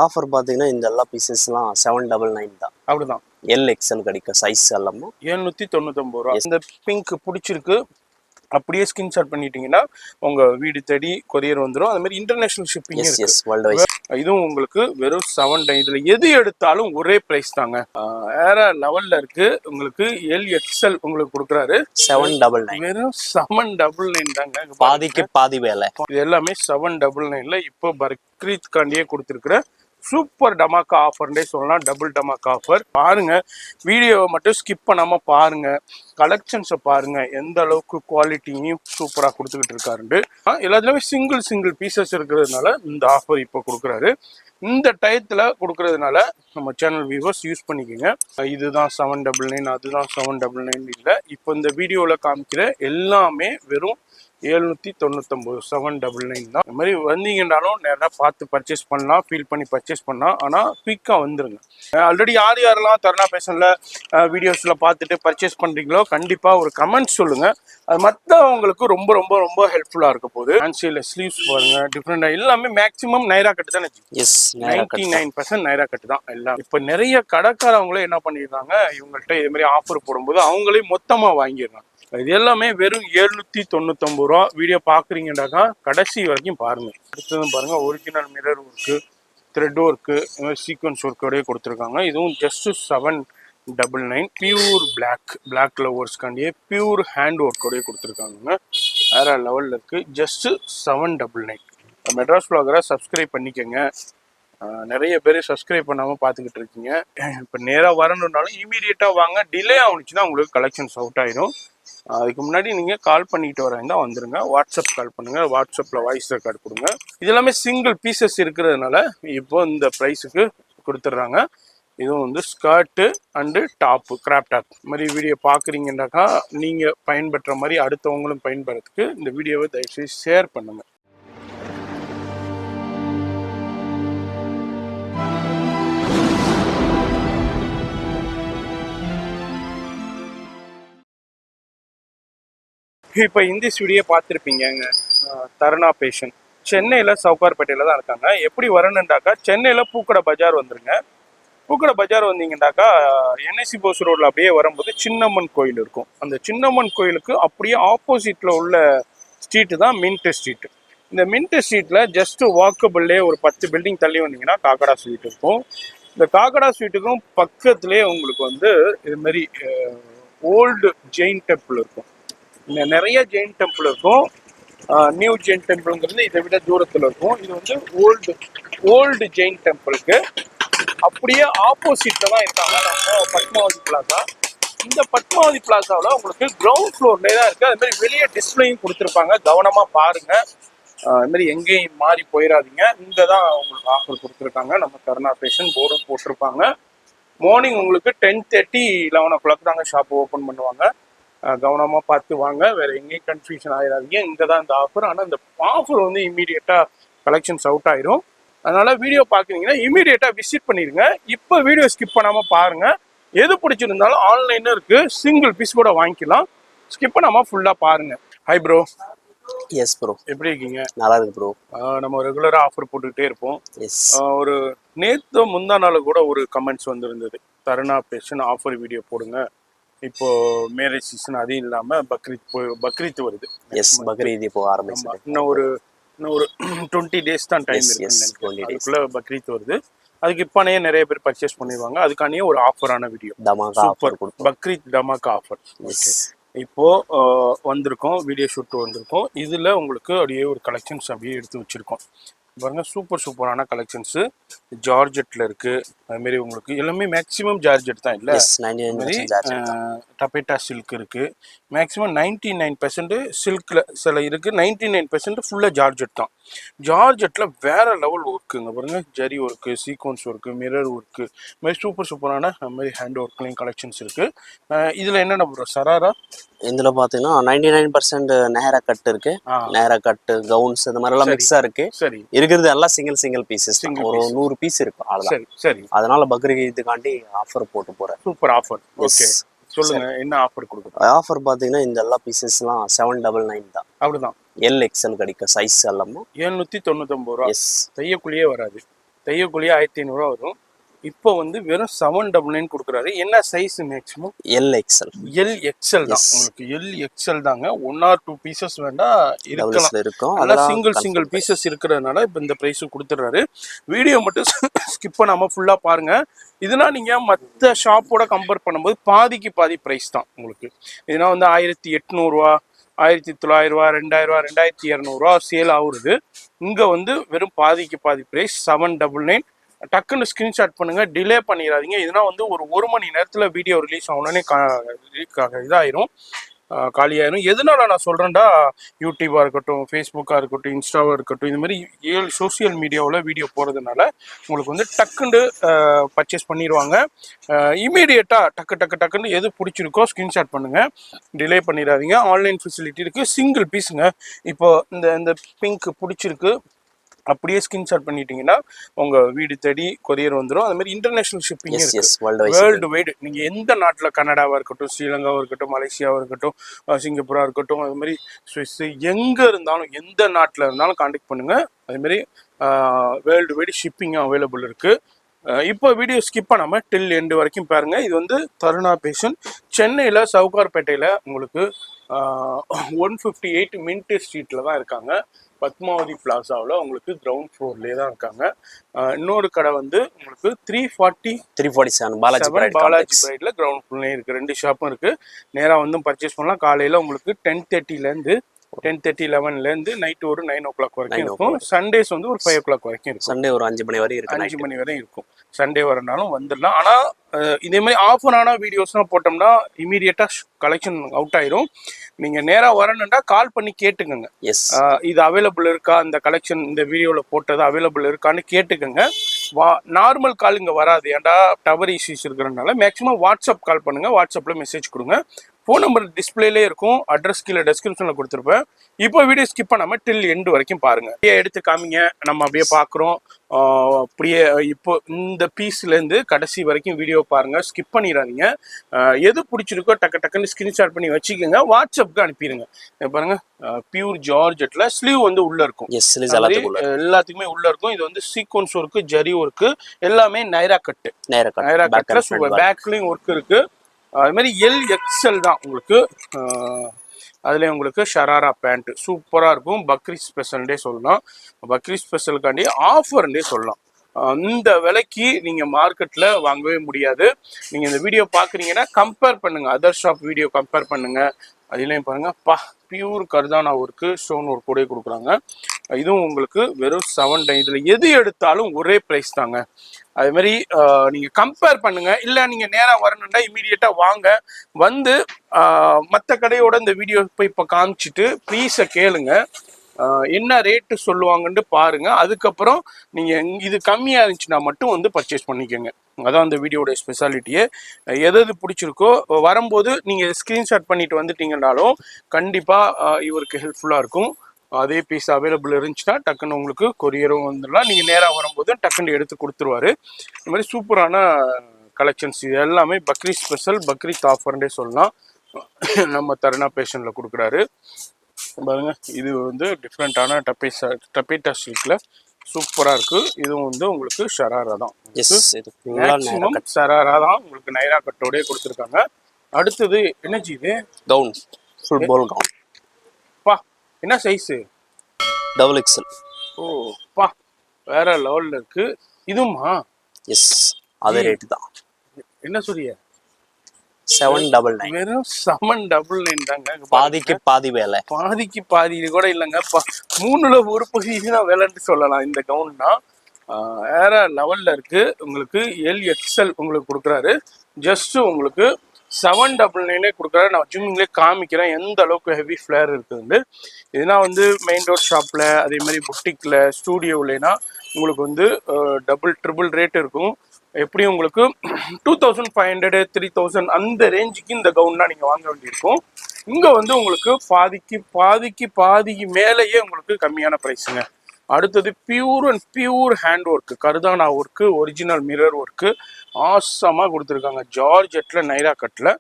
Offer பார்த்தீங்கன்னா இந்த எல்லா பீசஸ்லாம் 799 தான். அப்படிதான். LXL கிடைக்கும் சைஸ் எல்லாமே 799 ரூபா. இந்த பிங்க் பிடிச்சிருக்கு அப்படியே ஸ்கிரீன்ஷாட் பண்ணிட்டீங்கன்னா உங்க வீடு தேடி கொரியர் வந்துடும். அது மாதிரி இன்டர்நேஷனல் ஷிப்பிங் இருக்கு. இதுவும் உங்களுக்கு வெறும் 7. இதுல எது எடுத்தாலும் ஒரே பிரைஸ் தாங்க. வேற லெவல்ல இருக்கு. உங்களுக்கு LXL உங்களுக்கு கொடுக்குறாரு 799. வெறும் 799 தாங்க. பாதிக்கு பாதி வேலை. இது எல்லாமே 799ல இப்போ பக்ரீத் காண்டியே கொடுத்துருக்குற சூப்பர் டமாக்கா ஆஃபர்னே சொல்லலாம். Double dhamaka offer. பாருங்க, வீடியோவை மட்டும் ஸ்கிப் பண்ணாம பாருங்க. கலெக்ஷன்ஸை பாருங்க, எந்த அளவுக்கு குவாலிட்டியும் சூப்பராக கொடுத்துக்கிட்டு இருக்காருண்டு. எல்லாத்துலேயுமே சிங்கிள் பீசஸ் இருக்கிறதுனால இந்த ஆஃபர் இப்போ கொடுக்குறாரு. இந்த டயத்தில் கொடுக்கறதுனால நம்ம சேனல் வியூவர்ஸ் யூஸ் பண்ணிக்கோங்க. இதுதான் 799, அதுதான் 799 இல்லை. இப்போ இந்த வீடியோவில் காமிக்கிற எல்லாமே வெறும் 799, 799 தான். இந்த மாதிரி வந்தீங்கன்னாலும் நேராக பார்த்து பர்ச்சேஸ் பண்ணலாம், ஃபீல் பண்ணி பர்ச்சேஸ் பண்ணலாம். ஆனால் குயிக்காக வந்துருங்க. ஆல்ரெடி யாரெல்லாம் தருணா பேஷன்ல வீடியோஸில் பார்த்துட்டு பர்ச்சேஸ் பண்ணுறீங்களோ கண்டிப்பாக ஒரு கமெண்ட்ஸ் சொல்லுங்கள். அது மற்றவங்களுக்கு ரொம்ப ரொம்ப ரொம்ப ஹெல்ப்ஃபுல்லாக இருக்க போகுது. ஃபேன்சியில் ஸ்லீவ்ஸ் பாருங்க, டிஃப்ரெண்டாக எல்லாமே மேக்ஸிமம் நைரா கட்டு தானே. 99% நைரா கட்டு தான் எல்லாம். இப்போ நிறைய கடைக்காரவங்களே என்ன பண்ணிடுறாங்க, இவங்கள்ட்ட இது மாதிரி ஆஃபர் போடும்போது அவங்களே மொத்தமாக வாங்கிடுறாங்க. இது எல்லாமே வெறும் 799 ரூபா. வீடியோ பாக்குறீங்கன்னாக்கா கடைசி வரைக்கும் பாருங்க. அடுத்ததும் பாருங்க, original mirror work, thread work, sequence ஒர்க்கோடய கொடுத்துருக்காங்க. இதுவும் ஜஸ்ட் 799. பியூர் பிளாக் லவர்ஸ்காண்டியே பியூர் ஹேண்ட் ஒர்க்கோடய கொடுத்துருக்காங்க. வேற லெவல்ல இருக்கு. ஜஸ்ட் 799. மெட்ராஸ் vlogger சப்ஸ்கிரைப் பண்ணிக்கோங்க. நிறைய பேர் சப்ஸ்கிரைப் பண்ணாமல் பார்த்துக்கிட்டு இருக்கீங்க. இப்போ நேராக வரணுன்னாலும் இமீடியட்டாக வாங்க. டிலே ஆகுனுச்சுன்னா உங்களுக்கு கலெக்ஷன்ஸ் அவுட் ஆயிடும். அதுக்கு முன்னாடி நீங்கள் கால் பண்ணிட்டு வரீங்கன்னா வந்துருங்க. வாட்ஸ்அப் கால் பண்ணுங்கள். வாட்ஸ்அப்பில் வாய்ஸ் ரெக்கார்டு கொடுங்க. இது எல்லாமே சிங்கிள் பீசஸ் இருக்கிறதுனால இப்போ இந்த ப்ரைஸுக்கு கொடுத்துட்றாங்க. இதுவும் வந்து skirt and top, crop top மாதிரி வீடியோ பார்க்குறீங்கன்னாக்கா நீங்கள் பயன்பெற்ற மாதிரி அடுத்தவங்களும் பயன்படுறதுக்கு இந்த வீடியோவை தயவுசெய்து ஷேர் பண்ணுங்கள். இப்போ இந்த வீடியோ பார்த்துருப்பீங்க. தருணா பேஷன் சென்னையில் சவுகார்பேட்டையில் தான் இருக்காங்க. எப்படி வரணுண்டாக்கா சென்னையில் பூக்கடை பஜார் வந்துருங்க. பூக்கடை பஜார் வந்தீங்கன்னாக்கா NSC போஸ் ரோடில் அப்படியே வரும்போது சின்னம்மன் கோயில் இருக்கும். அந்த சின்னம்மன் கோயிலுக்கு அப்படியே ஆப்போசிட்டில் உள்ள ஸ்ட்ரீட்டு தான் மின்ட் ஸ்ட்ரீட்டு. இந்த மின்ட் ஸ்ட்ரீட்டில் ஜஸ்ட் வாக்கபிள்லேயே ஒரு 10 பில்டிங் தள்ளி வந்தீங்கன்னா காக்கடா ஸ்ட்ரீட் இருக்கும். இந்த காக்கடா ஸ்ட்ரீட்டுக்கும் பக்கத்துலேயே உங்களுக்கு வந்து இதுமாரி ஓல்டு ஜெயின் டெம்பிள் இருக்கும். இங்கே நிறைய ஜெயின் டெம்பிள் இருக்கும். நியூ ஜெயின் டெம்பிள்ங்கிறது இதை விட தூரத்தில் இருக்கும். இது வந்து ஓல்டு ஜெயின் டெம்பிளுக்கு அப்படியே ஆப்போசிட்ல தான் இருக்காங்க நம்ம பத்மாவதி பிளாசா. இந்த பத்மாவதி பிளாசாவில் உங்களுக்கு கிரவுண்ட் ஃப்ளோர்லேயே தான் இருக்குது. அது மாதிரி வெளியே டிஸ்பிளேயும் கொடுத்துருப்பாங்க. கவனமாக பாருங்க. அது மாதிரி எங்கேயும் மாறி போயிடாதீங்க. இங்கே தான் உங்களுக்கு ஆஃபர் கொடுத்துருக்காங்க. நம்ம தருணா பேஷன் போர்டும் போட்டிருப்பாங்க. மார்னிங் உங்களுக்கு 10:30, 11 o'clock தாங்க ஷாப் ஓப்பன் பண்ணுவாங்க. கவனமாக பார்த்து வாங்க. வேறு எங்கேயும் கன்ஃபியூஷன் ஆகிடாதீங்க. இங்கே தான் இந்த ஆஃபர். ஆனால் இந்த ஆஃபர் வந்து இமீடியட்டாக கலெக்ஷன்ஸ் அவுட் ஆயிரும். அதனால் வீடியோ பார்க்குறீங்கன்னா இமீடியட்டாக விசிட் பண்ணிடுங்க. இப்போ வீடியோ ஸ்கிப் பண்ணாமல் பாருங்கள். எது பிடிச்சிருந்தாலும் ஆன்லைனும் இருக்குது. சிங்கிள் பீஸ் கூட வாங்கிக்கலாம். ஸ்கிப் பண்ணாமல் ஃபுல்லாக பாருங்கள். Hi bro. Yes bro. எப்படி இருக்கீங்க? நல்லா இருக்கு ப்ரோ. நம்ம ரெகுலராக ஆஃபர் போட்டுக்கிட்டே இருப்போம். ஒரு நேற்று முந்தா நாள் கூட ஒரு கமெண்ட்ஸ் வந்துருந்தது, தருணா பேஷன் ஆஃபர் வீடியோ போடுங்க. இப்போ மேரேஜ் சீசன், அது இல்லாம பக்ரீத் வருது. பக்ரீத் இப்போ ஆரம்பிச்சு இன்னும் ஒரு 20 days தான் டைம் இருக்கு. அதுக்குள்ள பக்ரீத் வருது. அதுக்கு இப்பனே நிறைய பேர் பர்ச்சேஸ் பண்ணிடுவாங்க. அதுக்கானே ஒரு ஆஃபரான video, super Bakrid dhamaka offer. இப்போ வந்திருக்கோம், வீடியோ ஷூட் வந்திருக்கோம். இதுல உங்களுக்கு அப்படியே ஒரு கலெக்ஷன்ஸ் அப்படியே எடுத்து வச்சிருக்கோம். பாருங்க, சூப்பரான கலெக்ஷன்ஸ். ஜார்ஜெட்ல இருக்கு. அது மாதிரி உங்களுக்கு எல்லாமே மேக்ஸிமம் ஜார்ஜெட் தான். இல்ல டபேட்டா சில்க் இருக்கு. மேக்ஸிமம் 99% சில்க்ல சில இருக்கு. 99% ஃபுல்லா ஜார்ஜெட் தான். ஜார்ஜெட்ல வேற லெவல் ஒர்க்குங்க. பாருங்க, zari work, sequence work, mirror work, மாதிரி சூப்பரான மாதிரி ஹேண்ட் ஒர்க்லையும் கலெக்ஷன்ஸ் இருக்கு. இதுல என்னென்ன ப்ரோ சராரா? இதுல பாத்தீங்கன்னா 99% நேரா கட் இருக்கு. நேரா கட்டு, கவுன்ஸ், இந்த மாதிரி எல்லாம் மிக்ஸா இருக்கு. சரி, இருக்கிறது எல்லாம் சிங்கிள் பீசஸ். ஒரு 100 பீஸ் இருக்கு. சரி. அதனால பக்ரீத்துக்காண்டி ஆஃபர் போட்டு போறேன். Super offer. ஓகே, சொல்லுங்க என்ன ஆஃபர் கொடுக்குறோம்? ஆஃபர் பாத்தீங்கன்னா இந்த எல்லா பீசஸ்லாம் 799 தான். அப்படிதான். LXL கிடைக்கும் சைஸ் எல்லாமே 799 ரூபா. தையக்குள்ளேயே வராது. தையக்கூலியே 1500 வரும். இப்போ வந்து வெறும் 799 கொடுக்குறாரு. என்ன சைஸ் மேக்ஸிமம்? LXL. எல்எக்ஸ்எல் தான். உங்களுக்கு எல்எக்ஸ்எல் தாங்க. 1 or 2 பீசஸ் வேண்டா இருக்கலாம். இருக்கும். அதெல்லாம் சிங்கிள் பீசஸ் இருக்கிறதுனால இப்போ இந்த ப்ரைஸ் கொடுத்துட்றாரு. வீடியோ மட்டும் ஸ்கிப் பண்ணாமல் ஃபுல்லாக பாருங்க. இதெல்லாம் நீங்கள் மற்ற ஷாப்போட கம்பேர் பண்ணும்போது பாதிக்கு பாதி ப்ரைஸ் தான் உங்களுக்கு. இதெல்லாம் வந்து 1800, 1900, 2000, 2200 சேல் ஆகுறது. இங்கே வந்து வெறும் பாதிக்கு பாதி ப்ரைஸ் 799. டக்குன்னு ஸ்கிரீன்ஷாட் பண்ணுங்க, டிலே பண்ணிடாதீங்க. இதெல்லாம் வந்து ஒரு மணி நேரத்தில் வீடியோ ரிலீஸ் ஆகணுன்னே இதாயிரும், காலியாயிரும். எதனால நான் சொல்கிறேன்டா, யூடியூபாக இருக்கட்டும், ஃபேஸ்புக்காக இருக்கட்டும், இன்ஸ்டாவாக இருக்கட்டும், இது மாதிரி 7 சோசியல் மீடியாவில் வீடியோ போகிறதுனால உங்களுக்கு வந்து டக்குன்னு பர்ச்சேஸ் பண்ணிடுவாங்க. இமீடியட்டாக டக்குன்னு எது பிடிச்சிருக்கோ ஸ்க்ரீன்ஷாட் பண்ணுங்கள், டிலே பண்ணிடாதீங்க. ஆன்லைன் ஃபெசிலிட்டி இருக்குது. சிங்கிள் பீஸுங்க. இப்போ இந்த பிங்க் பிடிச்சிருக்கு, அப்படியே ஸ்கிரீன்ஷாட் பண்ணிட்டீங்கன்னா உங்க வீடு தேடி கொரியர் வந்துடும். அது மாதிரி இன்டர்நேஷனல் ஷிப்பிங் வேர்ல்டு வைடு. நீங்க எந்த நாட்டில், கனடாவா இருக்கட்டும், ஸ்ரீலங்காவா இருக்கட்டும், மலேசியாவா இருக்கட்டும், சிங்கப்பூரா இருக்கட்டும், அது மாதிரி ஸ்விஸ், எங்க இருந்தாலும் எந்த நாட்டில் இருந்தாலும் கான்டாக்ட் பண்ணுங்க. அது மாதிரி வேர்ல்டு வைடு ஷிப்பிங்கும் அவைலபிள் இருக்கு. இப்போ வீடியோ ஸ்கிப் பண்ணாமல் டில் எண்டு வரைக்கும் பாருங்க. இது வந்து தருணா பேஷன், சென்னையில் சவுகார்பேட்டையில் உங்களுக்கு 158 மின்ட் ஸ்ட்ரீட்டில் தான் இருக்காங்க. பத்மாவதி பிளாசாவில் உங்களுக்கு கிரவுண்ட் ஃப்ளோர்லேயே தான் இருக்காங்க. இன்னொரு கடை வந்து உங்களுக்கு 347 பாலாஜி பிரைட்ல கிரவுண்ட் ஃப்ளோர்லேயே இருக்குது. 2 ஷாப்பும் இருக்குது. நேராக வந்து பர்ச்சேஸ் பண்ணலாம். காலையில் உங்களுக்கு 10:30 11 நைட்டு ஒரு 9 o'clock வரைக்கும் இருக்கும். சண்டேஸ் வந்து ஒரு 5 o'clock வரைக்கும் இருக்கும். சண்டே ஒரு 5 மணி வரையும் இருக்கு. 5 மணி வரையும் இருக்கும். சண்டே வரனாலும் வந்துடலாம். ஆனால் இதே மாதிரி ஆஃபரான வீடியோஸ்லாம் போட்டோம்னா இமீடியட்டாக கலெக்ஷன் அவுட் ஆயிரும். நீங்கள் நேராக வரணுன்னா கால் பண்ணி கேட்டுக்கோங்க, இது அவைலபிள் இருக்கா, இந்த கலெக்ஷன் இந்த வீடியோவில் போட்டது அவைலபிள் இருக்கான்னு கேட்டுக்கோங்க. நார்மல் கால் இங்கே வராது, ஏன்டா டவர் இஷ்யூஸ் இருக்கிறதுனால. மேக்ஸிமம் வாட்ஸ்அப் கால் பண்ணுங்கள், வாட்ஸ்அப்பில் மெசேஜ் கொடுங்க. ஃபோன் நம்பர் டிஸ்பிளேலே இருக்கும், அட்ரஸ் கீழே டெஸ்கிரிப்ஷனில் கொடுத்துருப்பேன். இப்போ வீடியோ ஸ்கிப் பண்ணாமல் டில் எண்டு வரைக்கும் பாருங்கள். அப்படியே எடுத்து காமிங்க, நம்ம அப்படியே பார்க்குறோம். அப்படியே இப்போ இந்த பீஸ்லேருந்து கடைசி வரைக்கும் வீடியோ பாருங்கள், ஸ்கிப் பண்ணிடாதீங்க. எது பிடிச்சிருக்கோ டக்குன்னு ஸ்க்ரீன்ஷாட் பண்ணி வச்சுக்கோங்க, வாட்ஸ்அப்புக்கு அனுப்பிடுங்க. பாருங்கள், பியூர் ஜார்ஜெட்டில் ஸ்லீவ் வந்து உள்ளே இருக்கும். எல்லாத்துக்குமே உள்ளே இருக்கும். இது வந்து சீக்வன்ஸ் ஒர்க்கு, ஜரி ஒர்க்கு, எல்லாமே நைரா கட்டில் பேக்லையும் ஒர்க் இருக்குது. அது மாதிரி எல்எக்ஸ்எல் தான் உங்களுக்கு. அதுலேயும் உங்களுக்கு ஷராரா பேண்ட் சூப்பராக இருக்கும். பக்ரீத் ஸ்பெஷல்டே சொல்லலாம், பக்ரீத் ஸ்பெஷலுக்காண்டி ஆஃபர்ண்டே சொல்லலாம். இந்த விலைக்கு நீங்கள் மார்க்கெட்டில் வாங்கவே முடியாது. நீங்கள் இந்த வீடியோ பார்க்குறீங்கன்னா கம்பேர் பண்ணுங்கள், அதர் ஷாப் வீடியோ கம்பேர் பண்ணுங்கள். அதுலேயும் பாருங்கள், பியூர் கர்தானா ஒர்க்கு, ஸ்டோன் ஒர்க் கூட கொடுக்குறாங்க. இதுவும் உங்களுக்கு வெறும் 7. இதில் எது எடுத்தாலும் ஒரே ப்ரைஸ் தாங்க. அது மாதிரி நீங்கள் கம்பேர் பண்ணுங்கள். இல்லை நீங்கள் நேராக வரணுன்னா இமீடியட்டாக வாங்க, வந்து மற்ற கடையோட இந்த வீடியோ போய் இப்போ காமிச்சிட்டு ப்ளீஸை கேளுங்க, என்ன ரேட்டு சொல்லுவாங்கன்ட்டு பாருங்கள். அதுக்கப்புறம் நீங்கள் இது கம்மியாக இருந்துச்சுன்னா மட்டும் வந்து பர்ச்சேஸ் பண்ணிக்கோங்க. அதான் அந்த வீடியோட ஸ்பெஷாலிட்டியே. எது பிடிச்சிருக்கோ வரும்போது நீங்கள் ஸ்க்ரீன்ஷாட் பண்ணிட்டு வந்துட்டீங்கன்னாலும் கண்டிப்பாக இவருக்கு ஹெல்ப்ஃபுல்லாக இருக்கும். அதே பீஸ் அவைலபிள் இருந்துச்சுன்னா டக்குன்னு உங்களுக்கு கொரியரும் வந்துடலாம். நீங்கள் நேராக வரும்போது டக்குன்னு எடுத்து கொடுத்துருவாரு. இந்த மாதிரி சூப்பரான கலெக்ஷன்ஸ் இது எல்லாமே பக்ரீத் ஸ்பெஷல், பக்ரீத் ஆஃபர்ன்றே சொல்லலாம். நம்ம தருணா பேஷனில் கொடுக்குறாரு பாருங்க. இது வந்து டிஃப்ரெண்ட்டான டப்பேட்டா சில்கில் சூப்பராக இருக்குது. இதுவும் வந்து உங்களுக்கு ஷராரா தான், மேக்ஸிமம் ஷராரா தான் உங்களுக்கு நைரா கட்டோடய கொடுத்துருக்காங்க. அடுத்தது என்னச்சு இது? Gown, full ball gown. என்ன சைஸு? XXL. வேற லெவலில் இருக்கு. இதுமா? அதே ரேட்டு தான். என்ன சொல்றிய? 799. வெறும் 799 தாங்க. பாதிக்கு பாதி வேலை. பாதிக்கு பாதி கூட இல்லைங்க, 3ல் ஒரு பகுதி தான் வேலைன்னு சொல்லலாம். இந்த கவுன்னா வேற லெவல்ல இருக்கு. உங்களுக்கு எல்எக்ஸ்எல் உங்களுக்கு கொடுக்குறாரு. ஜஸ்ட் உங்களுக்கு 799 கொடுக்குறாரு. நான் ஜூமிங்லேயே காமிக்கிறேன் எந்த அளவுக்கு ஹெவி ஃப்ளேர் இருக்குதுன்னு. இதுனா வந்து மெயின் ரோட் ஷாப்பில், அதே மாதிரி புட்டிக்கில், ஸ்டூடியோவில்னா உங்களுக்கு வந்து ட்ரிபிள் ரேட் இருக்கும். எப்படியும் உங்களுக்கு 2500 3000 அந்த ரேஞ்சுக்கு இந்த கவுன்னா நீங்கள் வாங்க வேண்டியிருக்கும். இங்கே வந்து உங்களுக்கு பாதிக்கு மேலேயே உங்களுக்கு கம்மியான ப்ரைஸுங்க. அடுத்தது பியூர் ஹேண்ட் ஒர்க்கு, கர்தானா ஒர்க்கு, ஒரிஜினல் மிரர் ஒர்க்கு ஆசமாக கொடுத்துருக்காங்க. ஜார்ஜெட்டில் நைரா கட்டில்.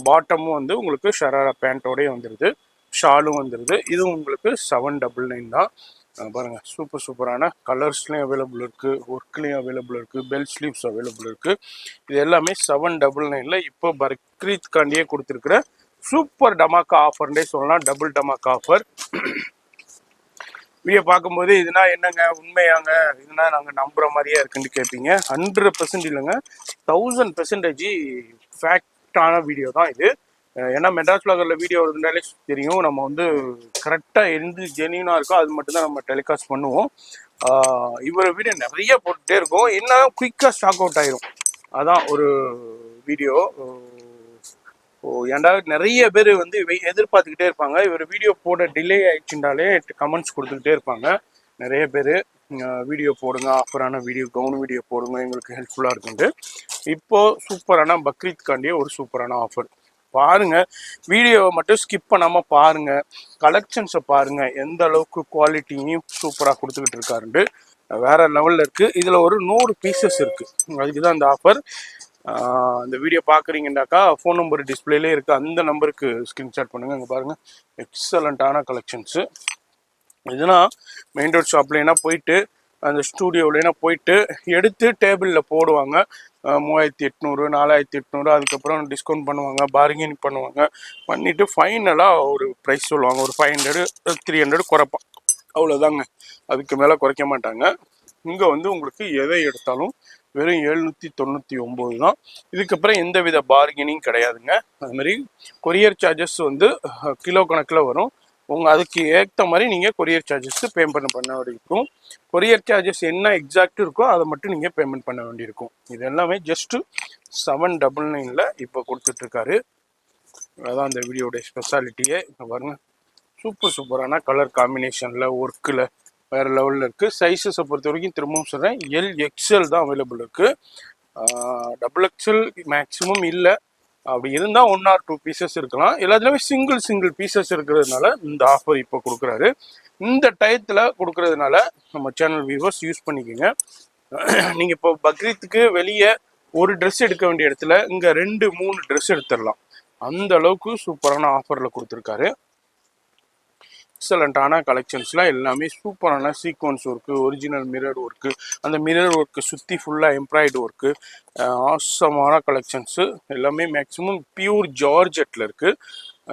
பாட்டமும் வந்து உங்களுக்கு ஷராரா பேண்ட்டோடய வந்துடுது, ஷாலும் வந்துடுது. இதுவும் உங்களுக்கு 799 தான். பாருங்க சூப்பரான கலர்ஸ்லையும் அவைலபிள் இருக்கு, ஒர்க்லையும் அவைலபிள் இருக்கு, பெல் ஸ்லீவ்ஸ் அவைலபிள் இருக்கு. இது எல்லாமே 799ல இப்போ பக்ரீத்காண்டியே கொடுத்துருக்குற சூப்பர் டமாக்கா ஆஃபர்னே சொல்லலாம். Double dhamaka offer. வீடியோ பார்க்கும்போது இதுனா என்னங்க உண்மையாங்க, இதுனா நாங்கள் நம்புற மாதிரியே இருக்குன்னு கேட்பீங்க. 100% இல்லைங்க, 1000% ஃபேக்டான வீடியோ தான் இது. ஏன்னா மெட்ராஸ் vloggerல வீடியோ இருந்தாலே தெரியும், நம்ம வந்து கரெக்டாக எந்த ஜெனியூனாக இருக்கோ அது மட்டும்தான் நம்ம டெலிகாஸ்ட் பண்ணுவோம். இவரை வீடியோ நிறைய போட்டுகிட்டே இருக்கோம், என்ன குயிக்காக ஸ்டாக் அவுட் ஆயிரும். அதான் ஒரு வீடியோ. ஏன்டா நிறைய பேர் வந்து எதிர்பார்த்துக்கிட்டே இருப்பாங்க. இவர் வீடியோ போட டிலே ஆயிடுச்சுட்டாலே கமெண்ட்ஸ் கொடுத்துக்கிட்டே இருப்பாங்க நிறைய பேர். வீடியோ போடுங்க, ஆஃபரான வீடியோ, கவுன் வீடியோ போடுங்க, எங்களுக்கு ஹெல்ப்ஃபுல்லாக இருக்குன்ட்டு. இப்போது சூப்பரான பக்ரீத்காண்டியே ஒரு சூப்பரான ஆஃபர் பாருங்க. வீடியோவை மட்டும் ஸ்கிப் பண்ணாமல் பாருங்க, கலெக்ஷன்ஸை பாருங்க, எந்த அளவுக்கு குவாலிட்டியும் சூப்பராக கொடுத்துக்கிட்டு இருக்காருன்ட்டு. வேற லெவலில் இருக்குது. இதில் ஒரு 100 பீசஸ் இருக்குது, அதுக்கு தான் இந்த ஆஃபர். இந்த வீடியோ பார்க்குறீங்கன்னாக்கா ஃபோன் நம்பர் டிஸ்பிளேலே இருக்குது, அந்த நம்பருக்கு ஸ்க்ரீன்ஷாட் பண்ணுங்கள். இங்கே பாருங்கள் எக்ஸலண்ட்டான கலெக்ஷன்ஸு. இதுனா மெயின் ரோட் ஷாப்லேனா போயிட்டு அந்த ஸ்டூடியோவிலேனா போயிட்டு எடுத்து டேபிளில் போடுவாங்க. 3800 4800, அதுக்கப்புறம் டிஸ்கவுண்ட் பண்ணுவாங்க, பார்கெனிங் பண்ணுவாங்க, பண்ணிவிட்டு ஃபைனலாக ஒரு ப்ரைஸ் சொல்லுவாங்க. ஒரு 500 300 குறைப்பான், அவ்வளோதாங்க. அதுக்கு மேலே குறைக்க மாட்டாங்க. இங்கே வந்து உங்களுக்கு எதை எடுத்தாலும் வெறும் 799 தான். இதுக்கப்புறம் எந்த வித பார்கெனிங் கிடையாதுங்க. அதுமாதிரி கொரியர் சார்ஜஸ் வந்து கிலோ கணக்கில் வரும். அதுக்கு ஏற்ற மாதிரி நீங்கள் கொரியர் சார்ஜஸ் பேமெண்ட் பண்ண வேண்டியிருக்கும். கொரியர் சார்ஜஸ் என்ன எக்ஸாக்ட் இருக்கோ அதை மட்டும் நீங்கள் பேமெண்ட் பண்ண வேண்டியிருக்கும். இது எல்லாமே ஜஸ்ட்டு 799ல் இப்போ கொடுத்துட்ருக்காரு. அதான் அந்த வீடியோடைய ஸ்பெஷாலிட்டியே. பாருங்க சூப்பரான கலர் காம்பினேஷனில் ஒர்க்கில் வேறு லெவலில் இருக்குது. சைஸஸை பொறுத்த வரைக்கும் திரும்பவும் சொல்கிறேன், எல்எக்ஸ்எல் தான் அவைலபிள் இருக்குது. XXL மேக்ஸிமம் இல்லை, அப்படி இருந்தால் 1 or 2 பீசஸ் இருக்கலாம். எல்லாத்துலேயுமே சிங்கிள் பீசஸ் இருக்கிறதுனால இந்த ஆஃபர் இப்போ கொடுக்குறாரு. இந்த டயத்தில் கொடுக்கறதுனால நம்ம சேனல் வியூவர்ஸ் யூஸ் பண்ணிக்கோங்க. நீங்கள் இப்போ பக்ரீத்துக்கு வெளியே ஒரு ட்ரெஸ் எடுக்க வேண்டிய இடத்துல இங்கே 2-3 ட்ரெஸ் எடுத்துடலாம். அந்த அளவுக்கு சூப்பரான ஆஃபரில் கொடுத்துருக்காரு. எக்ஸலண்ட்டான கலெக்ஷன்ஸ்லாம் எல்லாமே சூப்பரான sequence work, original mirror work, அந்த மிரர் ஒர்க்கு சுற்றி ஃபுல்லாக எம்ப்ராய்டு ஒர்க்கு, ஆசமான கலெக்ஷன்ஸு எல்லாமே மேக்ஸிமம் பியூர் ஜார்ஜெட்டில் இருக்குது.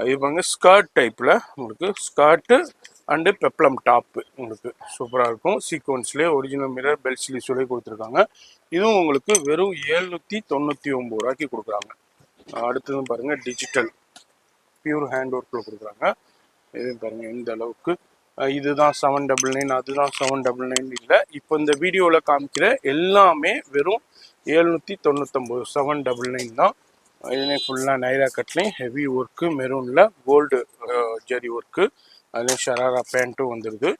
இது பாருங்க ஸ்கர்ட் டைப்பில் உங்களுக்கு ஸ்கர்ட்டு அண்டு பெப்ளம் டாப்பு உங்களுக்கு சூப்பராக இருக்கும். சீக்வன்ஸ்லேயே ஒரிஜினல் மிரர் பெல் ஸ்லீவ்ஸ்லேயே கொடுத்துருக்காங்க. இதுவும் உங்களுக்கு வெறும் 799 ரூபாய்க்கு கொடுக்குறாங்க. அடுத்ததும் பாருங்கள் டிஜிட்டல் பியூர் ஹேண்ட் ஒர்க்கில் கொடுக்குறாங்க. இது பாருங்கள் இந்த அளவுக்கு. இதுதான் 799, அதுதான் 799 இல்லை. இப்போ இந்த வீடியோவில் காமிக்கிற எல்லாமே வெறும் 799, 799 தான். இதுலேயே ஃபுல்லாக நைரா கட்லேயும் ஹெவி ஒர்க்கு, மெரூனில் கோல்டு ஜரி ஒர்க்கு, அதுலேயும் ஷராரா பேண்ட்டும் வந்துடுது.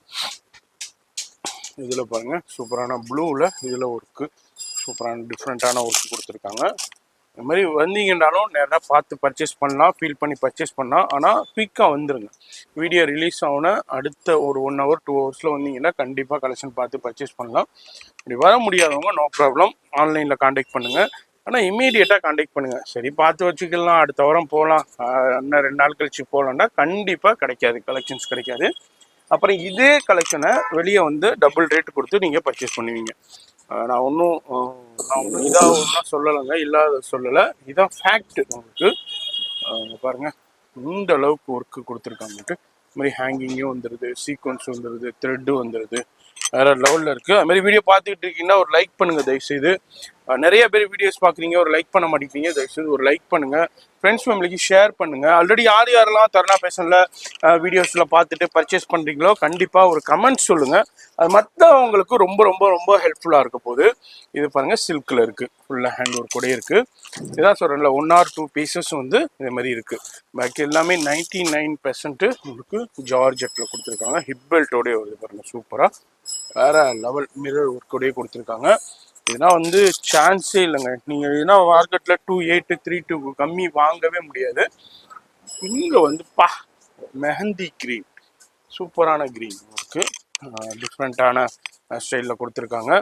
இதில் பாருங்கள் சூப்பரான ப்ளூவில் இதில் ஒர்க்கு, சூப்பரான டிஃப்ரெண்ட்டான ஒர்க்கு கொடுத்துருக்காங்க. இந்த மாதிரி வந்தீங்கன்னாலும் நேராக பார்த்து பர்ச்சேஸ் பண்ணலாம், ஃபீல் பண்ணி பர்ச்சேஸ் பண்ணலாம். ஆனால் குயிக்காக வந்துடுங்க. வீடியோ ரிலீஸ் ஆகுன அடுத்த ஒரு 1 hour 2 hours வந்தீங்கன்னா கண்டிப்பாக கலெக்ஷன் பார்த்து பர்ச்சேஸ் பண்ணலாம். இப்படி வர முடியாதவங்க நோ ப்ராப்ளம், ஆன்லைனில் காண்டாக்ட் பண்ணுங்கள். ஆனால் இம்மீடியட்டாக காண்டாக்ட் பண்ணுங்கள். சரி பார்த்து வச்சுக்கலாம், அடுத்த வாரம் போகலாம், இன்னும் 2 நாள் கழிச்சு போகலான்னா கண்டிப்பாக கிடைக்காது, கலெக்ஷன்ஸ் கிடைக்காது. அப்புறம் இதே கலெக்ஷனை வெளியே வந்து டபுள் ரேட் கொடுத்து நீங்கள் பர்ச்சேஸ் பண்ணுவீங்க. நான் ஒன்றும் இதாக ஒன்றும் சொல்லலைங்க, இல்லாத சொல்லலை, இதான் ஃபேக்ட். உங்களுக்கு பாருங்கள் இந்த அளவுக்கு ஒர்க்கு கொடுத்துருக்காங்கட்டு. இது மாதிரி ஹேங்கிங்கும் வந்துடுது, சீக்வன்ஸ் வந்துடுது, த்ரெட்டு வந்துடுது, வேறு லெவலில் இருக்குது. அது மாதிரி வீடியோ பார்த்துக்கிட்டு இருக்கீங்கன்னா ஒரு லைக் பண்ணுங்கள் தயவுசெய்து. நிறைய பேர் வீடியோஸ் பார்க்குறீங்க, ஒரு லைக் பண்ண மாட்டேங்கிறீங்க. தயவுசெய்து ஒரு லைக் பண்ணுங்கள், ஃப்ரெண்ட்ஸ் ஃபேமிலிக்கு ஷேர் பண்ணுங்கள். ஆல்ரெடி யாரெல்லாம் தருணா ஃபேஷனில் வீடியோஸில் பார்த்துட்டு பர்ச்சேஸ் பண்ணுறீங்களோ கண்டிப்பாக ஒரு கமெண்ட் சொல்லுங்கள். அது மற்றவங்களுக்கு ரொம்ப ரொம்ப ரொம்ப ஹெல்ப்ஃபுல்லாக இருக்க போகுது. இது பாருங்கள் சில்கில் இருக்குது, ஃபுல்லாக ஹேண்ட் ஒர்க் கூட இருக்குது. இதான் சொல்கிறேன்ல 1 or 2 பீசஸ் வந்து இதே மாதிரி இருக்குது. பாக்கி எல்லாமே 99% உங்களுக்கு ஜார்ஜெட்டில் கொடுத்துருக்காங்க. ஹிப் பெல்ட்டோடய வருது பாருங்கள், சூப்பராக வேறு லெவல் மிரர் ஒர்க்கோடய கொடுத்துருக்காங்க. இதெல்லாம் வந்து சான்ஸே இல்லைங்க. நீங்கள் இதெல்லாம் மார்க்கெட்டில் 2.8 3.2 கம்மி வாங்கவே முடியாது. இங்கே வந்து மெஹந்தி க்ரீன், சூப்பரான க்ரீன் இருக்குது, டிஃப்ரெண்ட்டான ஸ்டைலில் கொடுத்துருக்காங்க.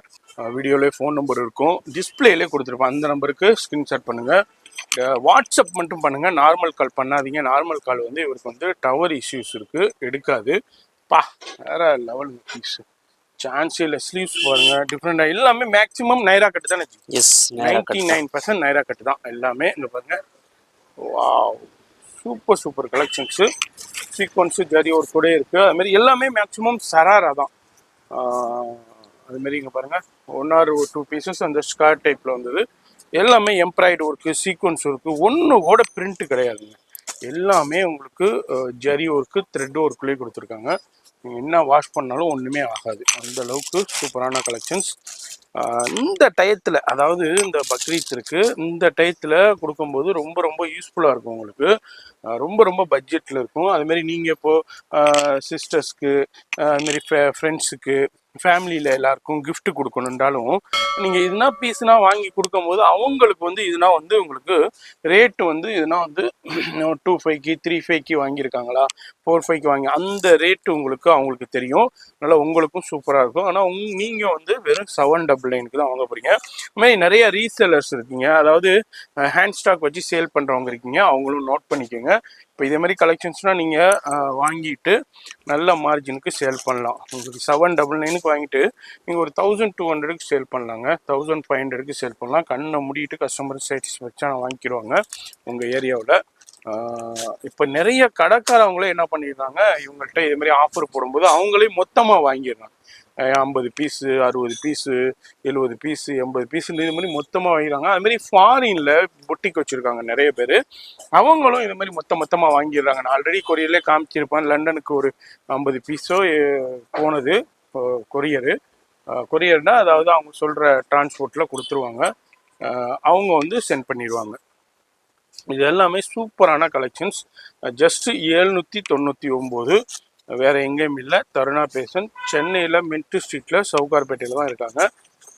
வீடியோலேயே ஃபோன் நம்பர் இருக்கும், டிஸ்பிளேலே கொடுத்துருப்போம். அந்த நம்பருக்கு ஸ்க்ரீன்ஷாட் பண்ணுங்கள். வாட்ஸ்அப் மட்டும் பண்ணுங்கள், நார்மல் கால் பண்ணாதீங்க. நார்மல் கால் வந்து இவருக்கு வந்து டவர் இஷ்யூஸ் இருக்குது, எடுக்காது. பா வேற லெவல் பீஸ். சான்ஸே இல்லை. ஸ்லீவ்ஸ் பாருங்க டிஃப்ரெண்டாக எல்லாமே மேக்ஸிமம் நைரா கட்டு தானே. எஸ், நைரா கட் தான். 99% நைரா கட்டு தான் எல்லாமே. இந்த பாருங்க, wow super super collections. Sequence zari ஒரு கூட இருக்குது. அதுமாரி எல்லாமே மேக்ஸிமம் சராரா தான். அதுமாரி இங்கே பாருங்கள் 1 or 2 பீசஸ் அந்த ஸ்கார்ட் டைப்பில் வந்தது. எல்லாமே எம்ப்ராய்டு ஒர்க்கு, சீக்வன்ஸ் ஒர்க்கு, ஒன்று கூட பிரிண்ட் கிடையாதுங்க. எல்லாமே உங்களுக்கு ஜரி ஒர்க்கு, த்ரெட் ஒர்க்குள்ளேயே கொடுத்துருக்காங்க. நீங்கள் என்ன வாஷ் பண்ணாலும் ஒன்றுமே ஆகாது. அந்த அளவுக்கு சூப்பரான கலெக்ஷன்ஸ். இந்த டயத்தில், அதாவது இந்த பக்ரீத் இருக்குது, இந்த டயத்தில் கொடுக்கும்போது ரொம்ப ரொம்ப யூஸ்ஃபுல்லாக இருக்கும் உங்களுக்கு. ரொம்ப ரொம்ப பட்ஜெட்டில் இருக்கும். அதுமாரி நீங்கள் இப்போது சிஸ்டர்ஸ்க்கு, அதுமாரி ஃப்ரெண்ட்ஸுக்கு, ஃபேமிலியில் எல்லாருக்கும் gift கொடுக்கணுன்றாலும் நீங்கள் இதுனா பீஸ்னா வாங்கி கொடுக்கும்போது அவங்களுக்கு வந்து இதுனா வந்து உங்களுக்கு ரேட்டு வந்து இதுனா வந்து 2.5க்கு 3.5க்கு வாங்கியிருக்காங்களா, 4.5க்கு வாங்கி அந்த ரேட்டு உங்களுக்கு அவங்களுக்கு தெரியும். நல்லா உங்களுக்கும் சூப்பராக இருக்கும். ஆனால் நீங்கள் வந்து வெறும் 799க்கு தான் வாங்க போகிறீங்க. அதுமாதிரி நிறைய ரீசெல்லர்ஸ் இருக்கீங்க, அதாவது ஹேண்ட் ஸ்டாக் வச்சு சேல் பண்ணுறவங்க இருக்கீங்க, அவங்களும் நோட் பண்ணிக்கோங்க. இப்போ இதே மாதிரி கலெக்ஷன்ஸ்னால் நீங்கள் வாங்கிட்டு நல்ல மார்ஜினுக்கு சேல் பண்ணலாம். உங்களுக்கு 799க்கு வாங்கிட்டு நீங்கள் ஒரு 1200க்கு சேல் பண்ணலாங்க, 1500க்கு சேல் பண்ணலாம். கண்ணை மூடிட்டு கஸ்டமர் சாட்டிஸ்ஃபேக்ஷனாக வாங்கிடுவாங்க உங்கள் ஏரியாவில். இப்போ நிறைய கடைக்காரவங்களே என்ன பண்ணிடுறாங்க, இவங்கள்ட்ட இதே மாதிரி ஆஃபர் போடும்போது அவங்களே மொத்தமாக வாங்கிடுறாங்க. 50 பீஸு, 60 பீஸு, 70 பீஸு, 80 பீஸுன்னு இது மாதிரி மொத்தமாக வாங்கிடுறாங்க. அதுமாரி ஃபாரினில் பொட்டிக்கு வச்சுருக்காங்க நிறைய பேர், அவங்களும் இது மாதிரி மொத்தமாக வாங்கிடுறாங்க. நான் ஆல்ரெடி கொரியர்லேயே காமிச்சிருப்பேன். லண்டனுக்கு ஒரு 50 பீஸோ போனது கொரியர்னா, அதாவது அவங்க சொல்கிற டிரான்ஸ்போர்ட்டில் கொடுத்துருவாங்க, அவங்க வந்து சென்ட் பண்ணிடுவாங்க. இது எல்லாமே சூப்பரான கலெக்ஷன்ஸ். ஜஸ்ட் 799. வேறு எங்கேயும் இல்லை. தருணா பேசன் சென்னையில் மின்ட் ஸ்ட்ரீட்டில் சவுகார்பேட்டையில் தான் இருக்காங்க.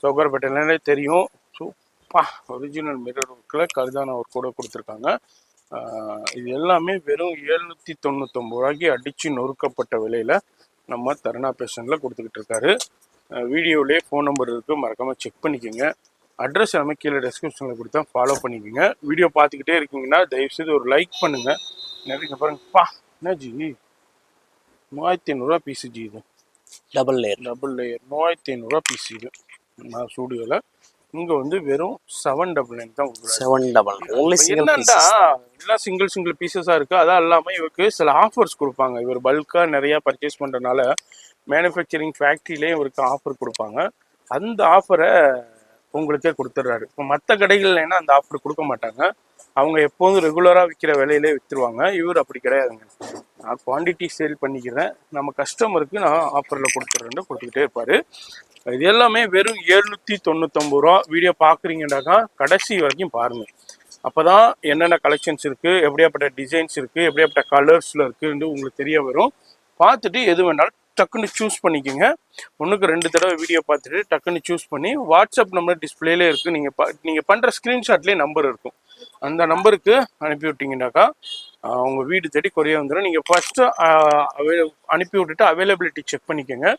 சவுகார்பேட்டையிலே தெரியும். சூப்பா ஒரிஜினல் மிரர் ஒர்க்கில் கருதான ஒர்க் கூட கொடுத்துருக்காங்க. இது எல்லாமே வெறும் 799 ரூபாய்க்கு அடித்து நொறுக்கப்பட்ட விலையில் நம்ம தருணா பேஷனில் கொடுத்துக்கிட்டு இருக்காரு. வீடியோவிலே ஃபோன் நம்பர் இருக்குது, மறக்காமல் செக் பண்ணிக்கோங்க. அட்ரஸ் எல்லாமே கீழே டெஸ்கிரிப்ஷனில் கொடுத்தா ஃபாலோ பண்ணிக்கோங்க. வீடியோ பார்த்துக்கிட்டே இருக்கீங்கன்னா தயவுசெய்து ஒரு லைக் பண்ணுங்கள். நிறைய பாருங்கப்பா, என்ன ஜி 3500 பீஸு ஜி. இது டபுள் லேயர் 3500 பீஸ். இது நான் ஸ்டூடியோவில் இங்கே வந்து வெறும் 799 தான் உங்களுக்கு. 799 என்னண்டா எல்லாம் சிங்கிள் பீசஸாக இருக்குது. அதான் இல்லாமல் இவருக்கு சில ஆஃபர்ஸ் கொடுப்பாங்க. இவர் பல்காக நிறையா பர்ச்சேஸ் பண்ணுறதுனால மேனுஃபேக்சரிங் ஃபேக்ட்ரியிலே இவருக்கு ஆஃபர் கொடுப்பாங்க. அந்த ஆஃபரை உங்களுக்கே கொடுத்துட்றாரு. இப்போ மற்ற கடைகள்னா அந்த ஆஃபர் கொடுக்க மாட்டாங்க. அவங்க எப்போதும் ரெகுலராக விற்கிற விலையிலே விற்றுருவாங்க. இவர் அப்படி கிடையாதுங்க. நான் குவான்டிட்டி சேல் பண்ணிக்கிறேன், நம்ம கஸ்டமருக்கு நான் ஆஃபரில் கொடுத்துக்கிட்டே இருப்பார். இது எல்லாமே வெறும் 799 ரூபா. வீடியோ பார்க்குறீங்கன்னாக்கா கடைசி வரைக்கும் பாருங்கள். அப்போ தான் என்னென்ன கலெக்ஷன்ஸ் இருக்குது, எப்படியாப்பட்ட டிசைன்ஸ் இருக்குது, எப்படியாப்பட்ட கலர்ஸில் இருக்குன்னு உங்களுக்கு தெரிய வரும். பார்த்துட்டு எது வேணாலும் டக்குன்னு சூஸ் பண்ணிக்கோங்க. 1க்கு 2 தடவை வீடியோ பார்த்துட்டு டக்குன்னு சூஸ் பண்ணி வாட்ஸ்அப் நம்பர் டிஸ்பிளேலே இருக்குது. நீங்கள் பண்ணுற ஸ்க்ரீன்ஷாட்லேயே நம்பர் இருக்கும். அந்த நம்பருக்கு அனுப்பி விட்டிங்கனாக்கா உங்கள் வீடு தேடி கொரியர் வந்துடும். நீங்கள் ஃபஸ்ட்டு அனுப்பி விட்டுட்டு அவைலபிலிட்டி செக் பண்ணிக்கோங்க.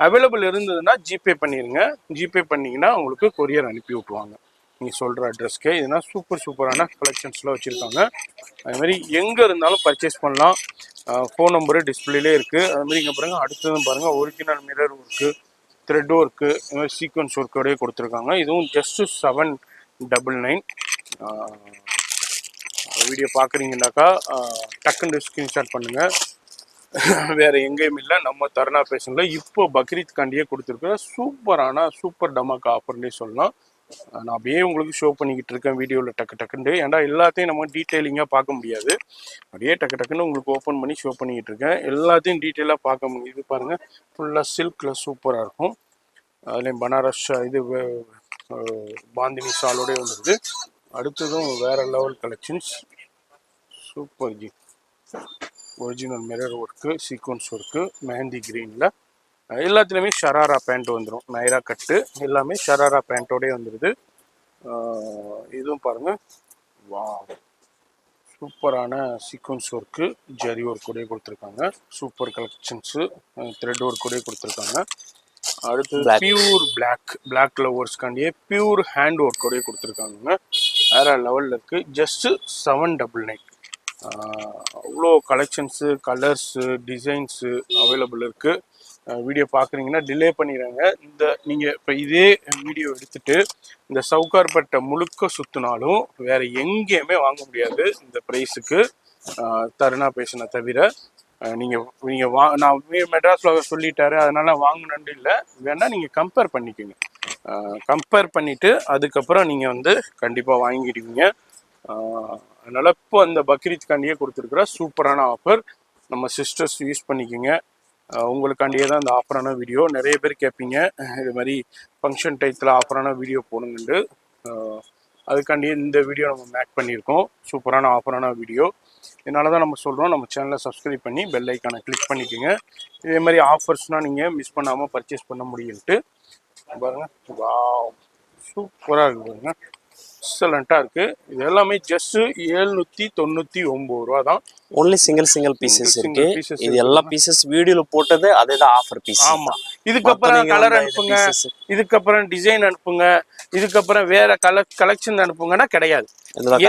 அவைலபிள் இருந்ததுன்னா ஜிபே பண்ணிடுங்க. ஜிபே பண்ணிங்கன்னா உங்களுக்கு கொரியர் அனுப்பி விட்டுருவாங்க நீங்கள் சொல்கிற அட்ரஸ்க்கு. இதுனா சூப்பரான கலெக்ஷன்ஸ்லாம் வச்சுருக்காங்க. அதுமாதிரி எங்கே இருந்தாலும் பர்ச்சேஸ் பண்ணலாம். ஃபோன் நம்பரு டிஸ்பிளேலே இருக்குது. அதுமாதிரி இங்கே பாருங்கள், அடுத்ததும் பாருங்கள், original mirror work, thread work, இதுமாதிரி சீக்வன்ஸ் ஒர்க்கோடய கொடுத்துருக்காங்க. இதுவும் ஜஸ்ட்டு 799. வீடியோ பார்க்குறீங்கன்னாக்கா டக்குன்னு ஸ்க்ரீன்ஷாட் பண்ணுங்கள். வேறு எங்கேயும் இல்லை, நம்ம தருணா பேஷனில் இப்போ பக்ரீத்காண்டியே கொடுத்துருக்க சூப்பர் டமாக்கா ஆஃபர்னே சொல்லலாம். நான் அப்படியே உங்களுக்கு ஷோ பண்ணிக்கிட்டு இருக்கேன் வீடியோவில் டக்குன்னு. ஏன்னா எல்லாத்தையும் நம்ம டீட்டெயிலிங்காக பார்க்க முடியாது. அப்படியே டக்குன்னு உங்களுக்கு ஓப்பன் பண்ணி ஷோ பண்ணிக்கிட்டு இருக்கேன். எல்லாத்தையும் டீட்டெயிலாக பார்க்க முடியும். இது பாருங்கள், ஃபுல்லாக சில்கில் சூப்பராக இருக்கும். அதுலேயும் பனாரஸ் இது பாந்தினி ஷாலோடய வந்துடுது. அடுத்ததும் வேறு level collections. Super G. Original mirror work, sequence work, mehndi க்ரீனில் எல்லாத்துலேயுமே ஷராரா பேண்ட் வந்துடும். நைரா கட்டு எல்லாமே ஷராரா பேண்ட்டோடய வந்துடுது. இதுவும் பாருங்கள், வா சூப்பரான சீக்வன்ஸ் ஒர்க்கு, ஜரி ஒர்க்கோடய கொடுத்துருக்காங்க. சூப்பர் கலெக்ஷன்ஸு, த்ரெட் ஒர்க்கோடய கொடுத்துருக்காங்க. அடுத்தது பியூர் பிளாக் லவர்ஸ்காண்டியே பியூர் ஹேண்ட் ஒர்க்கோடய கொடுத்துருக்காங்க. வேறு லெவலில் இருக்குது. ஜஸ்ட்டு 799. அவ்வளோ கலெக்ஷன்ஸு, கலர்ஸு, டிசைன்ஸு அவைலபிள் இருக்குது. வீடியோ பார்க்குறீங்கன்னா டிலே பண்ணிடுறாங்க. நீங்கள் இப்போ இதே வீடியோ எடுத்துகிட்டு இந்த சவுகார்பேட்டை முழுக்க சுற்றினாலும் வேறு எங்கேயுமே வாங்க முடியாது இந்த ப்ரைஸுக்கு, தருணா பேஷனை தவிர. நீங்கள் நான் மெட்ராஸில் சொல்லிட்டாரு அதனால வாங்கணுன்னு இல்லை, வேணால் நீங்கள் கம்பேர் பண்ணிக்கோங்க. கம்பேர் பண்ணிவிட்டு அதுக்கப்புறம் நீங்கள் வந்து கண்டிப்பாக வாங்கிடுவீங்க. அதனால் இப்போ அந்த பக்ரீத்காண்டியே கொடுத்துருக்குற சூப்பரான ஆஃபர் நம்ம சிஸ்டர்ஸ் யூஸ் பண்ணிக்கோங்க. உங்களுக்காண்டியே தான் இந்த ஆஃபரான வீடியோ. நிறைய பேர் கேட்பீங்க இது மாதிரி ஃபங்க்ஷன் டைத்தில் ஆஃபரான வீடியோ போடுங்கண்டு, அதுக்காண்டியே இந்த வீடியோ நம்ம மேக் பண்ணியிருக்கோம். சூப்பரான ஆஃபரான வீடியோ. இதனால தான் நம்ம சொல்கிறோம், நம்ம சேனலை சப்ஸ்கிரைப் பண்ணி பெல் ஐக்கானை கிளிக் பண்ணிக்கோங்க. இதே மாதிரி ஆஃபர்ஸ்னால் நீங்கள் மிஸ் பண்ணாமல் பர்ச்சேஸ் பண்ண முடியும்ட்டு பாருங்கள். வா, சூப்பராக இருக்குது பாருங்க, எக்ஸலண்ட்டாக இருக்குது. இது எல்லாமே ஜஸ்ட்டு 799 ரூபா தான். ஒன்லி சிங்கிள் பீசஸ் இருக்கு. இது எல்லா பீசஸ் வீடியோல போட்டது அதே தான் ஆஃபர் பீஸ். ஆமா, இதுக்கப்புறம் கலர் அனுப்புங்க, இதுக்கப்புறம் டிசைன் அனுப்புங்க, இதுக்கப்புறம் வேற கலெக்ஷன் அனுப்புங்கன்னா கிடையாது.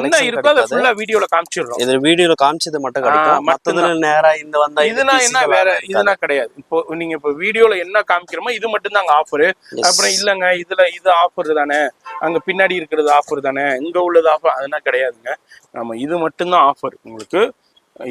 என்ன இருக்கோ அதை ஃபுல்லா வீடியோல காமிச்சிடுறோம். இது வீடியோல காமிச்சது மட்டும் கிடைக்கும், மத்ததுல நேரா இந்த வந்தா இதுனா என்ன வேற இதுனா கிடையாது. இப்போ நீங்க இப்போ வீடியோல என்ன காமிக்கிறோமோ இது மட்டும் தான் ஆஃபர். அப்புறம் இல்லங்க இதுல இது ஆஃபர் தானே, அங்க பின்னாடி இருக்கிறது ஆஃபர் தானே, இங்க உள்ளது ஆஃபர், அதெல்லாம் கிடையாதுங்க. நம்ம இது மட்டும்தான் ஆஃபர். உங்களுக்கு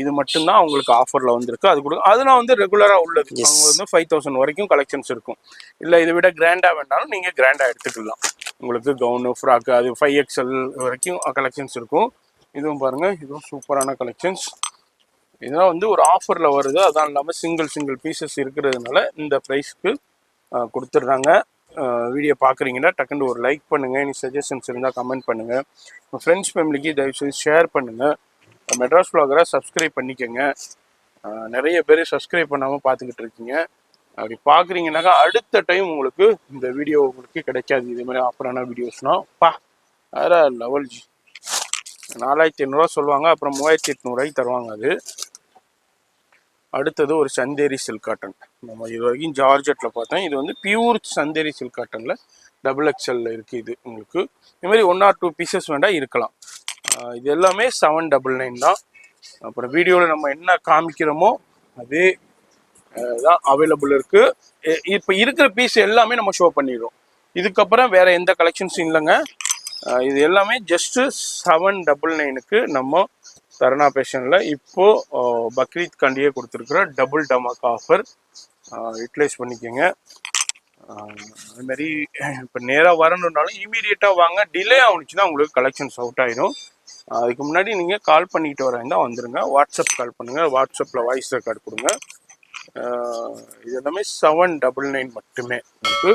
இது மட்டும்தான் உங்களுக்கு ஆஃபர்ல வந்திருக்கு. அது கூட அதெல்லாம் வந்து ரெகுலரா உள்ளது. அவங்க வந்து 5000 வரைக்கும் கலெக்ஷன்ஸ் இருக்கும். இல்ல இதை விட கிராண்டா வேணாலும் நீங்க கிராண்டா எடுத்துக்கலாம். உங்களுக்கு கவுனு, ஃப்ராக்கு, அது 5XL வரைக்கும் கலெக்ஷன்ஸ் இருக்கும். இதுவும் பாருங்க, இதுவும் சூப்பரான கலெக்ஷன்ஸ். இதெல்லாம் வந்து ஒரு ஆஃபர்ல வருது. அதான் இல்லாமல் சிங்கிள் பீசஸ் இருக்கிறதுனால இந்த ப்ரைஸ்க்கு கொடுத்துட்றாங்க. வீடியோ பார்க்குறீங்கன்னா டக்குன்னு ஒரு லைக் பண்ணுங்கள். இனி சஜஷன்ஸ் இருந்தால் கமெண்ட் பண்ணுங்கள். உங்கள் ஃப்ரெண்ட்ஸ் ஃபேமிலிக்கு தயவுசெய்து ஷேர் பண்ணுங்கள். மெட்ராஸ் vlogger சப்ஸ்கிரைப் பண்ணிக்கோங்க. நிறைய பேர் சப்ஸ்கிரைப் பண்ணாமல் பார்த்துக்கிட்டு இருக்கீங்க. அப்படி பார்க்குறீங்கன்னாக்கா அடுத்த டைம் உங்களுக்கு இந்த வீடியோ உங்களுக்கு கிடைக்காது. இதே மாதிரி ஆஃபரான வீடியோஸ்னால் வேற லெவல் ஜி. 4500 சொல்லுவாங்க, அப்புறம் 3800 தருவாங்க. அது அடுத்தது ஒரு சந்தேரி சில்க் காட்டன். நம்ம இது வரைக்கும் ஜார்ஜெட்டில் பார்த்தேன். இது வந்து பியூர் சந்தேரி சில்க் காட்டனில் XXL இருக்குது. இது உங்களுக்கு இது மாதிரி 1 or 2 பீசஸ் வேண்டாம் இருக்கலாம். இது எல்லாமே 799 தான். அப்புறம் வீடியோவில் நம்ம என்ன காமிக்கிறோமோ அதே தான் அவைலபிள் இருக்குது. இப்போ இருக்கிற பீஸ் எல்லாமே நம்ம ஷோ பண்ணிடுறோம். இதுக்கப்புறம் வேறு எந்த கலெக்ஷன்ஸும் இல்லைங்க. இது எல்லாமே ஜஸ்ட்டு 799க்கு நம்ம தருணா பேஷனில் இப்போது பக்ரீத் காண்டியே கொடுத்துருக்குற டபுள் டமாக்கா ஆஃபர் யூட்டிலைஸ் பண்ணிக்கோங்க. அதுமாரி இப்போ நேராக வரணுன்னாலும் இமீடியட்டாக வாங்க. டிலே ஆகுனுச்சுன்னா உங்களுக்கு கலெக்ஷன்ஸ் அவுட் ஆகிடும். அதுக்கு முன்னாடி நீங்கள் கால் பண்ணிட்டு வரீங்கன்னா வந்துடுங்க. வாட்ஸ்அப் கால் பண்ணுங்கள், வாட்ஸ்அப்பில் வாய்ஸ் ரெக்கார்டு கொடுங்க. இது எல்லாமே 799 மட்டுமே. உங்களுக்கு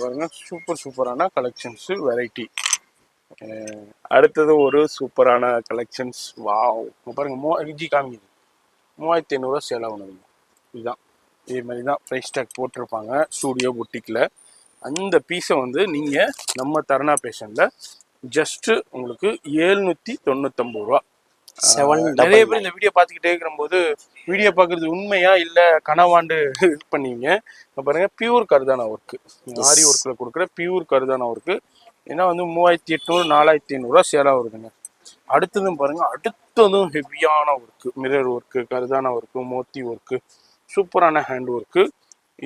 பாருங்க, சூப்பரான கலெக்ஷன்ஸு, வெரைட்டி. அடுத்தது ஒரு சூப்பரான கலெக்ஷன்ஸ். வாவ், பாருங்கள், காமிக்குது 3500 சேல் ஆகணுங்க. இதுதான் இதே மாதிரி தான் ப்ரைஸ் டேக் போட்டிருப்பாங்க ஸ்டூடியோ புட்டிக்கில். அந்த பீஸை வந்து நீங்கள் நம்ம தருணா பேஷனில் ஜஸ்ட்டு உங்களுக்கு 799 ரூபா. நிறைய பேர் இந்த வீடியோ பார்த்துக்கிட்டே இருக்கிறபோது வீடியோ பார்க்குறது உண்மையா இல்லை கனவாண்டு இது பண்ணுவீங்க. பாருங்கள், பியூர் கர்தானா ஒர்க்கு, ஆரி ஒர்க்கில் கொடுக்குற பியூர் கர்தானா ஒர்க்கு. ஏன்னா வந்து 3800 4500 சேலாக வருதுங்க. அடுத்ததும் பாருங்கள், அடுத்ததும் ஹெவியான ஒர்க்கு, மிரர் ஒர்க்கு, கர்தானா ஒர்க்கு, மோத்தி ஒர்க்கு, சூப்பரான ஹேண்ட் ஒர்க்கு.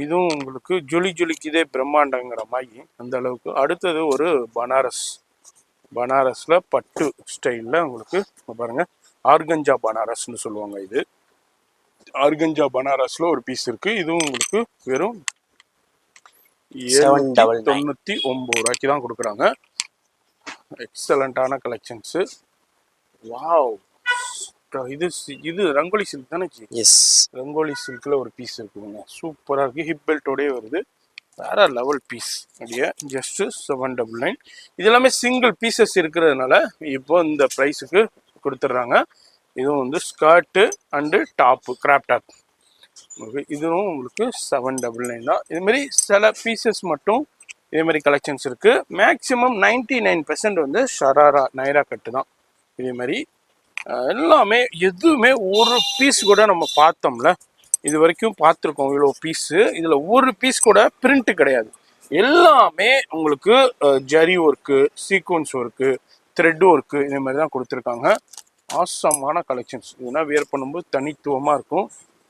இதுவும் உங்களுக்கு ஜொலிக்குதே பிரம்மாண்டங்கிற மாதிரி அந்த அளவுக்கு. அடுத்தது ஒரு பனாரஸில் பட்டு ஸ்டைலில் உங்களுக்கு பாருங்கள், ஆர்கஞ்சா பனாரஸ்ன்னு சொல்லுவாங்க. இது ஆர்கஞ்சா பனாரஸில் ஒரு பீஸ் இருக்குது. இதுவும் உங்களுக்கு வெறும் 799 ரூபாய்க்கு தான் கொடுக்குறாங்க. எக்ஸலண்ட்டான கலெக்ஷன்ஸு. வாவ், இது ரங்கோலி சில்க் தானே? எஸ், ரங்கோலி சில்கில் ஒரு பீஸ் இருக்குதுங்க, சூப்பராக இருக்குது. ஹிப் பெல்ட்டோடே வருது, வேற லெவல் பீஸ். அப்படியே ஜஸ்ட்டு 799. இது எல்லாமே சிங்கிள் பீசஸ் இருக்கிறதுனால இப்போ இந்த ப்ரைஸுக்கு கொடுத்துட்றாங்க. இதுவும் வந்து skirt and top, crop top. இதுவும் உங்களுக்கு 799 தான். இதுமாரி சில பீசஸ் மட்டும் இதேமாதிரி கலெக்ஷன்ஸ் இருக்குது. மேக்ஸிமம் 99% வந்து ஷராரா நைரா கட்டு தான். இதேமாதிரி எல்லாமே எதுவுமே ஒரு பீஸ் கூட நம்ம பார்த்தோம்ல, இது வரைக்கும் பார்த்துருக்கோம் இவ்வளோ பீஸு. இதில் ஒரு பீஸ் கூட பிரிண்ட்டு கிடையாது. எல்லாமே உங்களுக்கு zari work, sequence work, thread work, இதே மாதிரி தான் கொடுத்துருக்காங்க. ஆசமான கலெக்ஷன்ஸ். இதெல்லாம் வியர் பண்ணும்போது தனித்துவமாக இருக்கும்.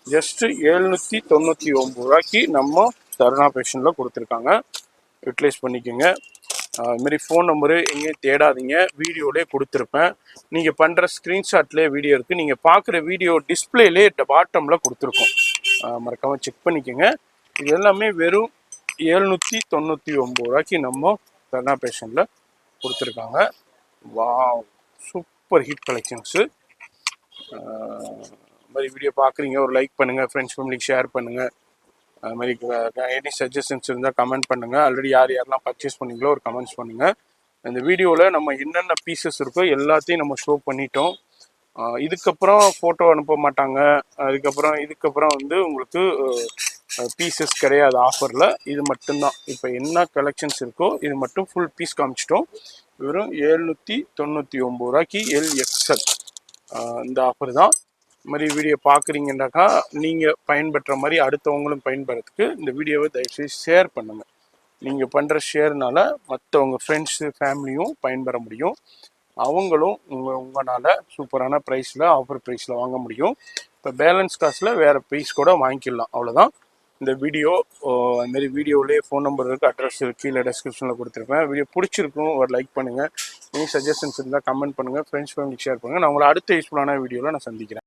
ஜஸ்ட்டு 799 ரூபாய்க்கு நம்ம தருணா ஃபேஷனில் கொடுத்துருக்காங்க. யூட்டிலைஸ் பண்ணிக்கோங்க. இதுமாரி ஃபோன் நம்பரு எங்கேயும் தேடாதீங்க, வீடியோலேயே கொடுத்துருப்பேன். நீங்கள் பண்ணுற ஸ்க்ரீன்ஷாட்லேயே வீடியோ இருக்குது. நீங்கள் பார்க்குற வீடியோ டிஸ்பிளேலே பாட்டமில் கொடுத்துருக்கோம். மறக்காமல் செக் பண்ணிக்கோங்க. இது எல்லாமே வெறும் 799 ரூபாய்க்கு நம்ம தருணா ஃபேஷனில் கொடுத்துருக்காங்க. Wow, super hit collections. மாதிரி வீடியோ பார்க்குறீங்க, ஒரு லைக் பண்ணுங்கள், ஃப்ரெண்ட்ஸ் ஃபேமிலிக்கு ஷேர் பண்ணுங்கள். அது மாதிரி எனி சஜஷன்ஸ் இருந்தால் கமெண்ட் பண்ணுங்கள். ஆல்ரெடி யாரெல்லாம் பர்ச்சேஸ் பண்ணீங்களோ ஒரு கமெண்ட்ஸ் பண்ணுங்கள். இந்த வீடியோவில் நம்ம என்னென்ன பீசஸ் இருக்கோ எல்லாத்தையும் நம்ம ஷோ பண்ணிட்டோம். இதுக்கப்புறம் ஃபோட்டோ அனுப்ப மாட்டாங்க. இதுக்கப்புறம் வந்து உங்களுக்கு பீசஸ் கிடையாது ஆஃபரில். இது மட்டும்தான் இப்போ என்ன கலெக்ஷன்ஸ் இருக்கோ இது மட்டும் ஃபுல் பீஸ் காமிச்சிட்டோம். வெறும் 799 ரூபாய்க்கு LXL இந்த ஆஃபர் தான். இது மாதிரி வீடியோ பார்க்குறீங்கன்னாக்கா நீங்கள் பயன்பெற்ற மாதிரி அடுத்தவங்களும் பயன்பெறதுக்கு இந்த வீடியோவை தயவுசெய்து ஷேர் பண்ணுங்கள். நீங்கள் பண்ணுற ஷேர்னால மற்றவங்க ஃப்ரெண்ட்ஸு ஃபேமிலியும் பயன்பெற முடியும். அவங்களும் உங்களால் சூப்பரான ப்ரைஸில் ஆஃபர் ப்ரைஸில் வாங்க முடியும். இப்போ பேலன்ஸ் காசில் வேறு ப்ரைஸ் கூட வாங்கிக்கலாம். அவ்வளோதான் இந்த வீடியோ. அதுமாரி வீடியோவிலே ஃபோன் நம்பர் இருக்குது, அட்ரஸ் கீழே டெஸ்கிரிப்ஷனில் கொடுத்துருப்பேன். வீடியோ பிடிச்சிருக்கும் ஒரு லைக் பண்ணுங்கள். எனி சஜஷன்ஸ் இருந்தால் கமெண்ட் பண்ணுங்கள், ஃப்ரெண்ட்ஸ் ஃபேமிலிக்கு ஷேர் பண்ணுங்கள். நான் உங்களை அடுத்த யூஸ்ஃபுல்லான வீடியோவில் நான் சந்திக்கிறேன்.